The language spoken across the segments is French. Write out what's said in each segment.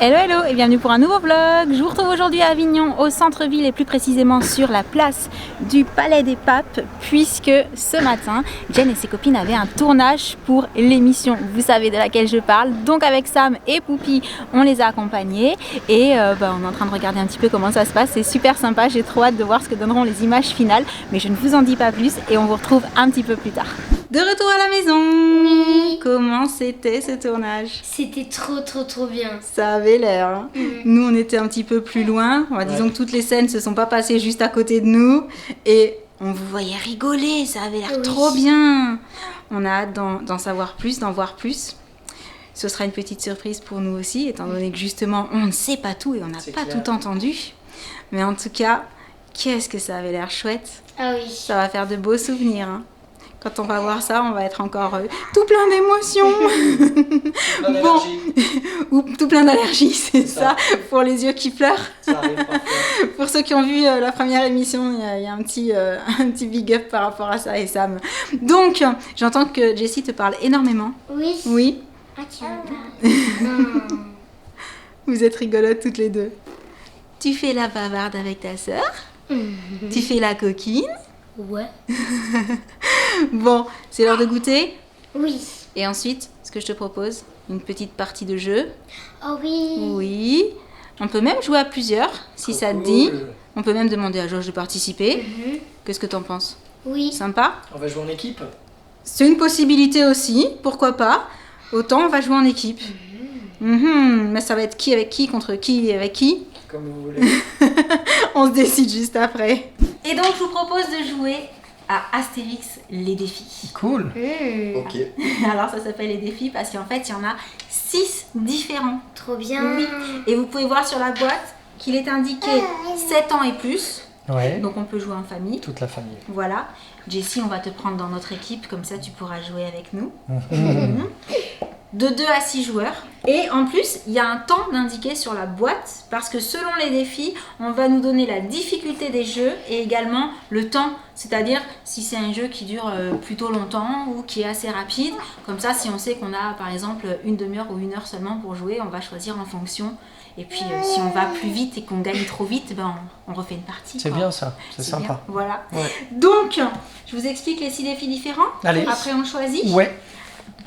Hello hello et bienvenue pour un nouveau vlog. Je vous retrouve aujourd'hui à Avignon au centre-ville et plus précisément sur la place du Palais des Papes puisque ce matin Jen et ses copines avaient un tournage pour l'émission, vous savez de laquelle je parle. Donc avec Sam et Poupie on les a accompagnés et on est en train de regarder un petit peu comment ça se passe. C'est super sympa, j'ai trop hâte de voir ce que donneront les images finales, mais je ne vous en dis pas plus et on vous retrouve un petit peu plus tard. De retour à la maison. Oui. Comment c'était ce tournage? C'était trop bien. Ça avait l'air. Hein. Nous, on était un petit peu plus loin. Disons que toutes les scènes se sont pas passées juste à côté de nous. Et on vous voyait rigoler. Ça avait l'air trop bien. On a hâte d'en savoir plus, d'en voir plus. Ce sera une petite surprise pour nous aussi, étant donné que justement, on ne sait pas tout et on n'a pas tout entendu. Mais en tout cas, qu'est-ce que ça avait l'air chouette. Ah oui. Ça va faire de beaux souvenirs. Hein. Quand on va voir ça, on va être encore tout plein d'émotions. Bon, ou tout plein d'allergies, c'est ça, pour les yeux qui pleurent. Ça arrive parfois. Pour ceux qui ont vu la première émission, il y a un petit big up par rapport à ça et Sam. Donc, j'entends que Jessie te parle énormément. Oui. Oui. Ah, tu me parles. Vous êtes rigolotes toutes les deux. Tu fais la bavarde avec ta sœur. Tu fais la coquine. Ouais. Bon, c'est l'heure de goûter. Oui. Et ensuite, ce que je te propose, une petite partie de jeu. Oh oui. Oui. On peut même jouer à plusieurs, si ça te dit. On peut même demander à Georges de participer. Qu'est-ce que t'en penses? Oui. Sympa? On va jouer en équipe. C'est une possibilité aussi, pourquoi pas. Autant on va jouer en équipe. Mais ça va être qui avec qui, contre qui avec qui? Comme vous voulez. On se décide juste après. Et donc je vous propose de jouer à Astérix les défis. Cool. Ok. Alors ça s'appelle les défis parce qu'en fait il y en a 6 différents. Trop bien. Oui. Et vous pouvez voir sur la boîte qu'il est indiqué 7 ans et plus. Ouais. Donc on peut jouer en famille. Toute la famille. Voilà. Jessie, on va te prendre dans notre équipe, comme ça tu pourras jouer avec nous. De 2 à 6 joueurs. Et en plus, il y a un temps d'indiquer sur la boîte parce que selon les défis, on va nous donner la difficulté des jeux et également le temps. C'est-à-dire si c'est un jeu qui dure plutôt longtemps ou qui est assez rapide. Comme ça, si on sait qu'on a par exemple une demi-heure ou 1 heure seulement pour jouer, on va choisir en fonction. Et puis si on va plus vite et qu'on gagne trop vite, on refait une partie. C'est bien ça, c'est sympa. Bien. Voilà. Ouais. Donc, je vous explique les 6 défis différents. Allez. Après, on choisit. Ouais.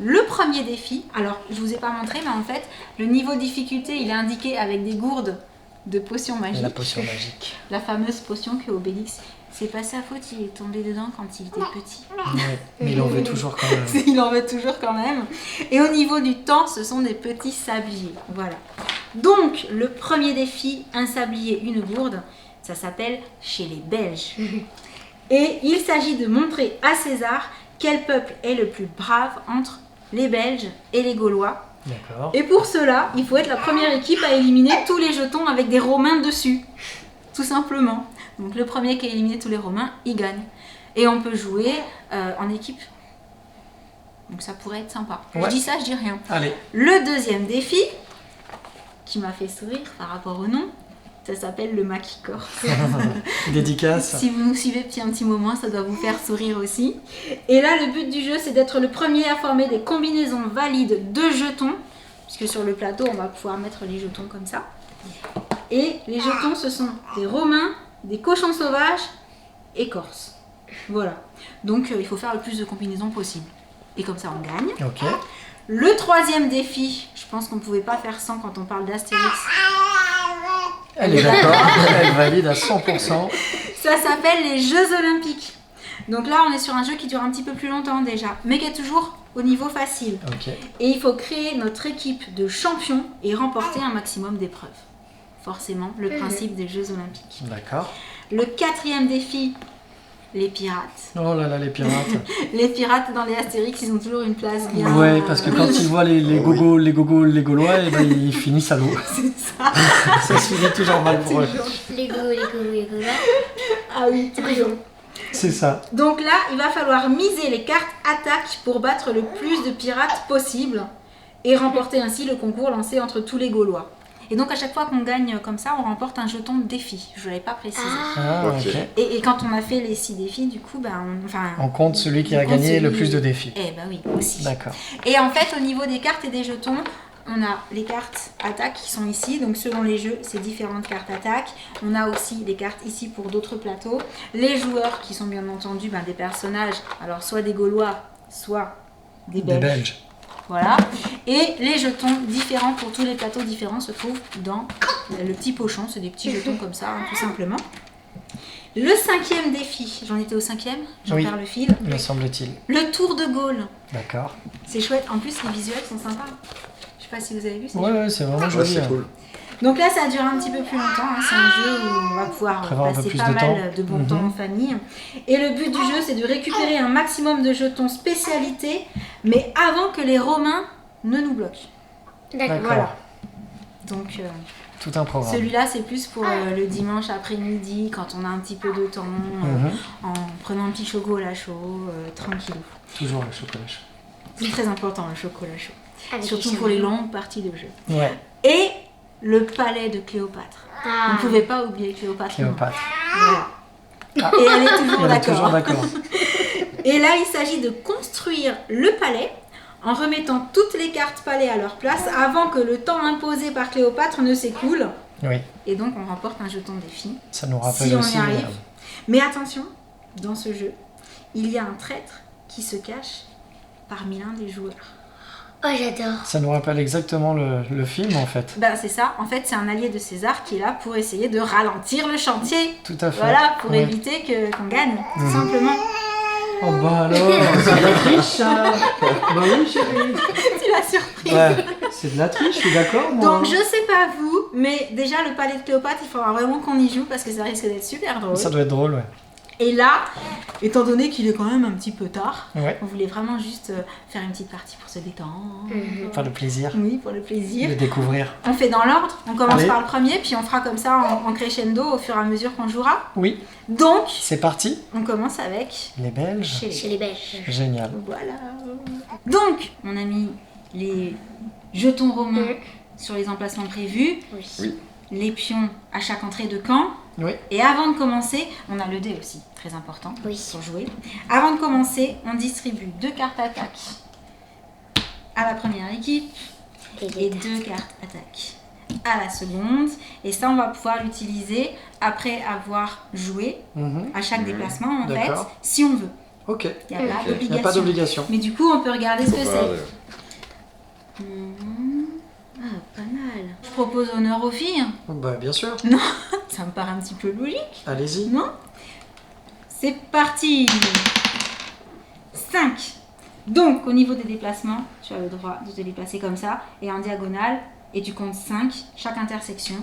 Le premier défi, alors je vous ai pas montré, mais en fait, le niveau de difficulté, il est indiqué avec des gourdes de potions magiques. La potion magique. La fameuse potion que Obélix, c'est pas sa faute, il est tombé dedans quand il était petit. Ouais. Mais il en veut toujours quand même. Il en veut toujours quand même. Et au niveau du temps, ce sont des petits sabliers. Voilà. Donc, le premier défi, un sablier, une gourde, ça s'appelle Chez les Belges. Et il s'agit de montrer à César quel peuple est le plus brave entre les Belges et les Gaulois. D'accord. Et pour cela, il faut être la première équipe à éliminer tous les jetons avec des Romains dessus. Tout simplement. Donc le premier qui a éliminé tous les Romains, il gagne. Et on peut jouer en équipe. Donc ça pourrait être sympa. Ouais. Je dis ça, je dis rien. Allez. Le deuxième défi, qui m'a fait sourire par rapport au nom, ça s'appelle le maquis corse. Dédicace. Si vous nous suivez depuis un petit moment, ça doit vous faire sourire aussi. Et là, le but du jeu, c'est d'être le premier à former des combinaisons valides de jetons. Puisque sur le plateau, on va pouvoir mettre les jetons comme ça. Et les jetons, ce sont des Romains, des cochons sauvages et corses. Voilà. Donc, il faut faire le plus de combinaisons possible. Et comme ça, on gagne. Ok. Le troisième défi, je pense qu'on ne pouvait pas faire sans quand on parle d'Astérix. Elle est d'accord. Elle valide à 100%. Ça s'appelle les Jeux Olympiques. Donc là, on est sur un jeu qui dure un petit peu plus longtemps déjà, mais qui est toujours au niveau facile. Ok. Et il faut créer notre équipe de champions et remporter un maximum d'épreuves. Forcément, le principe des Jeux Olympiques. D'accord. Le quatrième défi, les pirates. Oh là là, les pirates. Les pirates dans les Astérix, ils ont toujours une place bien... Ouais, parce que quand ils voient les Gaulois, et ils finissent à l'eau. C'est ça. Ça se finit toujours mal pour eux. Les go. Ah oui, toujours. C'est ça. Donc là, il va falloir miser les cartes attaque pour battre le plus de pirates possible et remporter ainsi le concours lancé entre tous les Gaulois. Et donc à chaque fois qu'on gagne comme ça, on remporte un jeton de défi. Je ne l'avais pas précisé. Ah, ok. Et quand on a fait les 6 défis, du coup, On compte celui qui a gagné le plus de défis. Eh ben oui, aussi. D'accord. Et en fait, au niveau des cartes et des jetons, on a les cartes attaque qui sont ici. Donc selon les jeux, c'est différentes cartes attaque. On a aussi des cartes ici pour d'autres plateaux. Les joueurs qui sont bien entendu des personnages, alors soit des Gaulois, soit des Belges. Voilà. Et les jetons différents pour tous les plateaux différents se trouvent dans le petit pochon. C'est des petits jetons comme ça, tout simplement. Le 5e défi, j'en étais au 5e, j'en perds le fil. Me semble-t-il. Le tour de Gaulle. D'accord. C'est chouette, en plus les visuels sont sympas. Je sais pas si vous avez vu. Ouais, c'est vraiment joli. C'est cool. Donc là, ça dure un petit peu plus longtemps. C'est un jeu où on va pouvoir passer pas mal de bon temps en famille. Et le but du jeu, c'est de récupérer un maximum de jetons spécialité, mais avant que les Romains ne nous bloquent. D'accord. Voilà. Donc, tout un programme. Celui-là, c'est plus pour le dimanche après-midi, quand on a un petit peu de temps, en prenant un petit chocolat chaud, tranquillou. Toujours le chocolat chaud. C'est très important, le chocolat chaud. Avec Surtout les pour les longues parties de jeu. Ouais. Et le palais de Cléopâtre. On ne pouvait pas oublier Cléopâtre. Cléopâtre. Voilà. Et elle est toujours Elle est d'accord. toujours d'accord. Et là, il s'agit de construire le palais en remettant toutes les cartes palais à leur place avant que le temps imposé par Cléopâtre ne s'écoule. Oui. Et donc, on remporte un jeton défi. Ça nous rappelle Si on aussi. y arrive. Mais attention, dans ce jeu, il y a un traître qui se cache parmi l'un des joueurs. Oh, j'adore. Ça nous rappelle exactement le film en fait. C'est ça. En fait, c'est un allié de César qui est là pour essayer de ralentir le chantier. Tout à fait. Voilà, pour Oui. éviter qu'on gagne, tout simplement. Oh bah alors, c'est de la triche ça. Bah oui chérie. Tu l'as surpris. Ouais, c'est de la triche, je suis d'accord moi. Donc, je sais pas vous, mais déjà, le palais de Cléopâtre, il faudra vraiment qu'on y joue parce que ça risque d'être super drôle. Ça doit être drôle, ouais. Et là, étant donné qu'il est quand même un petit peu tard, Ouais. on voulait vraiment juste faire une petite partie pour se détendre. Faire le plaisir Oui, pour le plaisir. de découvrir. On fait dans l'ordre, on commence Allez. par le premier, puis on fera comme ça en crescendo au fur et à mesure qu'on jouera. Oui, Donc, c'est parti. on commence avec Les Belges. Chez les Belges. Génial. Voilà. Donc, on a mis les jetons romains sur les emplacements prévus, Oui. les pions à chaque entrée de camp. Oui. Et avant de commencer, on a le dé aussi, très important Oui. pour jouer. Avant de commencer, on distribue 2 cartes attaque à la première équipe et 2 cartes attaque à la seconde. Et ça, on va pouvoir l'utiliser après avoir joué Mhm. à chaque déplacement, en fait, D'accord. si on veut. Ok. Il n'y a pas Il n'y a d'obligation. pas d'obligation. Mais du coup, on peut regarder ce que Faut c'est. Pas mal. Je propose honneur aux filles. Bah bien sûr. Ça me paraît un petit peu logique, Allez-y. non? C'est parti. 5. Donc, au niveau des déplacements, tu as le droit de te déplacer comme ça, et en diagonale, et tu comptes 5, chaque intersection.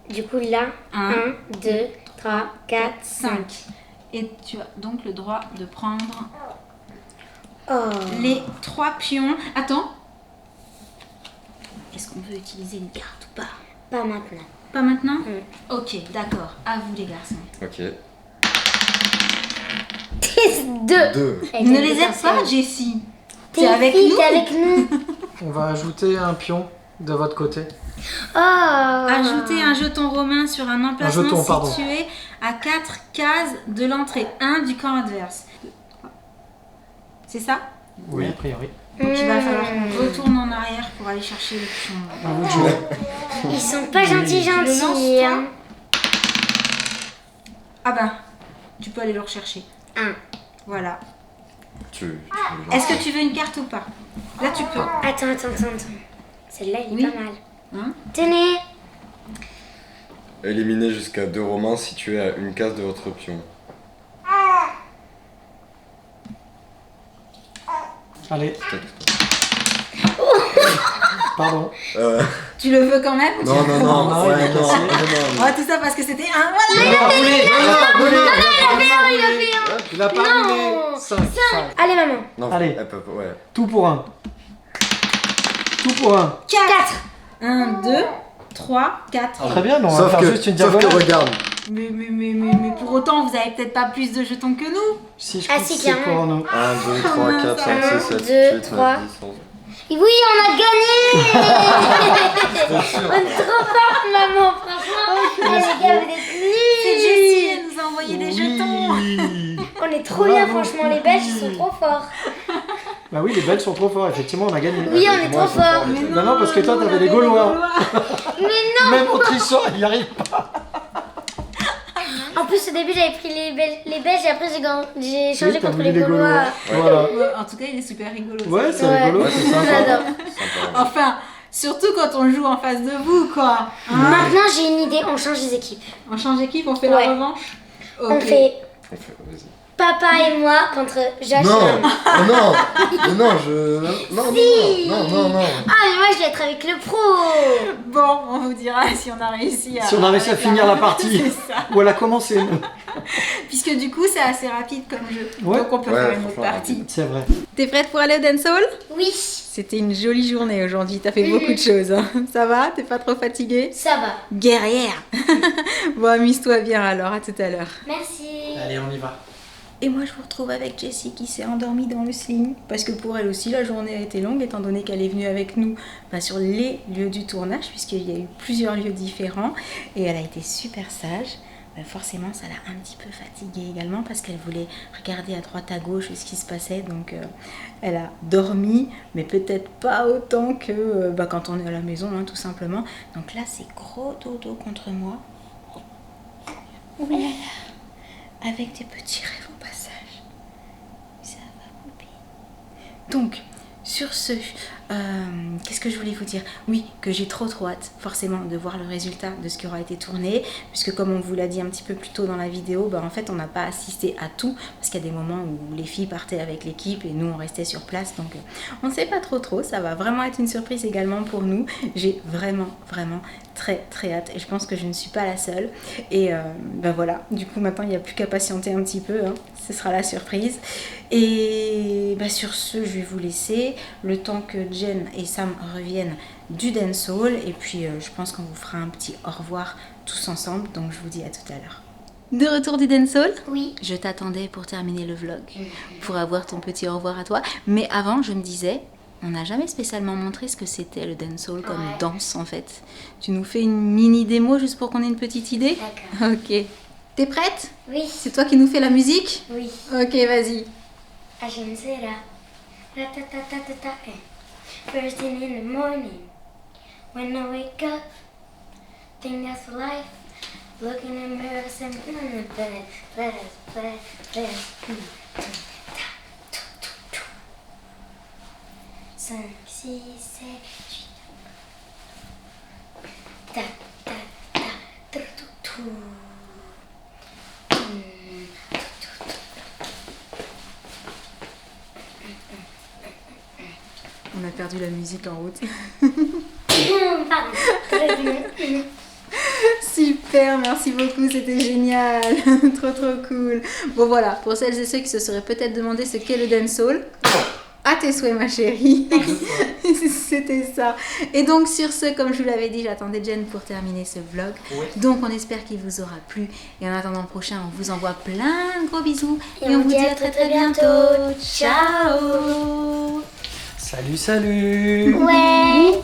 Du coup, là, 1, 1, 2, 3, 4, 5. 5. Et tu as donc le droit de prendre Oh. les 3 pions. Attends. Est-ce qu'on veut utiliser une carte ou pas? Pas maintenant. Pas maintenant? Mm. Ok, d'accord. À vous les garçons. Ok. 2. 2. Ne les aide pas, Jessie. T'es T'es avec nous? T'es avec nous. On va ajouter un pion de votre côté. Oh. Ajouter un jeton romain sur un emplacement jeton, pardon. situé à 4 cases de l'entrée 1 du camp adverse. C'est ça? Oui, a priori. Donc il va falloir qu'on retourne en arrière pour aller chercher le pion. À vous de jouer. Ils sont pas gentils, Tu le lances, gentils. toi Hein. Ah bah, tu peux aller le rechercher. 1. Voilà. Tu Est-ce que tu veux une carte ou pas? Là tu peux. Attends. Celle-là, elle est Oui. pas mal. Hein? Tenez. éliminer jusqu'à 2 Romains situés à une case de votre pion. Allez. Pardon. Tu le veux quand même? ou tu- Non, non, non, Non, ouais, il a non, cassé. non, Ouais, tout ça parce que c'était un. Voilà. Il a pas roulé. Il a pas roulé. 5. Allez, maman. non. Allez. Ouais. Tout pour un. Tout pour un. 4. 1, 2, 3, 4. Très bien, mais on va Sauf faire que, juste une sauf que diagonale. regarde. Mais pour autant, vous avez peut-être pas plus de jetons que nous. Si je Ah, crois si, que c'est clairement. pour nous. 1, 2, 3, 4, 5, 6, 7, 2, 8, 3. 9, 10, 11. Oui, on a gagné. On est trop forte, maman. Franchement, les gars, vous êtes C'est nuls. Jessie, elle nous a envoyé des jetons. Oui. On est trop bien, franchement. Les Belges, ils sont trop forts. Bah oui, les Belges sont trop forts, effectivement, on a gagné. Oui, on est trop forts. Bah non, parce que toi, t'avais les Gaulois. Mais non. Même en trichant, il y arrive pas. En plus, au début, j'avais pris les Belges et après, j'ai changé Oui, t'as contre voulu les les Gaulois. Gaulois. Voilà. Ouais, en tout cas, il est super rigolo. Ouais, c'est Ouais. rigolo, c'est sympa. J'adore. Sympa. Enfin, surtout quand on joue en face de vous, quoi. Hein. Maintenant, j'ai une idée, on change les équipes. On change d'équipe, on fait Ouais. la revanche. On Ok. fait Vas-y. papa et moi contre Josh. Non, et Anne. oh non, mais non, non. Ah, mais moi, je vais être avec le pro. Bon, on vous dira si on a réussi à... Si on a réussi à finir la partie. C'est ça. Ou elle a commencé. Puisque du coup, c'est assez rapide comme jeu. Ouais. Donc on peut Ouais, faire une autre franchement, partie. C'est vrai. T'es prête pour aller au dancehall? Oui, C'était une jolie journée aujourd'hui, t'as fait beaucoup de choses. Hein. Ça va? T'es pas trop fatiguée? ça va. Guerrière. Bon, amuse-toi bien alors, à tout à l'heure. Merci. Allez, on y va. Et moi, je vous retrouve avec Jessie qui s'est endormie dans le sling. Parce que pour elle aussi, la journée a été longue, étant donné qu'elle est venue avec nous sur les lieux du tournage, puisqu'il y a eu plusieurs lieux différents. Et elle a été super sage. Forcément, ça l'a un petit peu fatiguée également, parce qu'elle voulait regarder à droite, à gauche ce qui se passait. Donc, elle a dormi, mais peut-être pas autant que quand on est à la maison, hein, tout simplement. Donc là, c'est gros dodo contre moi. Oh là là. Avec des petits rêves au passage. Ça va, poupée. Donc, sur ce, qu'est-ce que je voulais vous dire? Oui, que j'ai trop hâte, forcément, de voir le résultat de ce qui aura été tourné, puisque comme on vous l'a dit un petit peu plus tôt dans la vidéo, en fait, on n'a pas assisté à tout, parce qu'il y a des moments où les filles partaient avec l'équipe et nous, on restait sur place, donc on ne sait pas trop, ça va vraiment être une surprise également pour nous. J'ai vraiment très hâte, et je pense que je ne suis pas la seule, et voilà, du coup, maintenant, il n'y a plus qu'à patienter un petit peu, hein. Ce sera la surprise. Et sur ce, je vais vous laisser le temps que Jen et Sam reviennent du dancehall. Et puis, je pense qu'on vous fera un petit au revoir tous ensemble. Donc, je vous dis à tout à l'heure. De retour du dancehall? Oui. Je t'attendais pour terminer le vlog, pour avoir ton petit au revoir à toi. Mais avant, je me disais, on n'a jamais spécialement montré ce que c'était le dancehall comme danse, en fait. Tu nous fais une mini démo juste pour qu'on ait une petite idée? D'accord. Ok. T'es prête? Oui. C'est toi qui nous fais la musique? Oui. Ok, vas-y. Agencera. Ta-ta-ta-ta-ta-ta. First thing in the morning, when I wake up, think that's life. Look in the mirror, say, bless. Cinq, six, sept, huit. Ta ta ta ta ta. On a perdu la musique en route. Pardon. Super, merci beaucoup, c'était génial. Trop cool. Bon voilà, pour celles et ceux qui se seraient peut-être demandé ce qu'est le dancehall, à tes souhaits ma chérie. C'était ça. Et donc sur ce, comme je vous l'avais dit, j'attendais Jen pour terminer ce vlog. Oui. Donc on espère qu'il vous aura plu. Et en attendant le prochain, on vous envoie plein de gros bisous. Et on vous dit à très bientôt. Ciao. Salut. Ouais.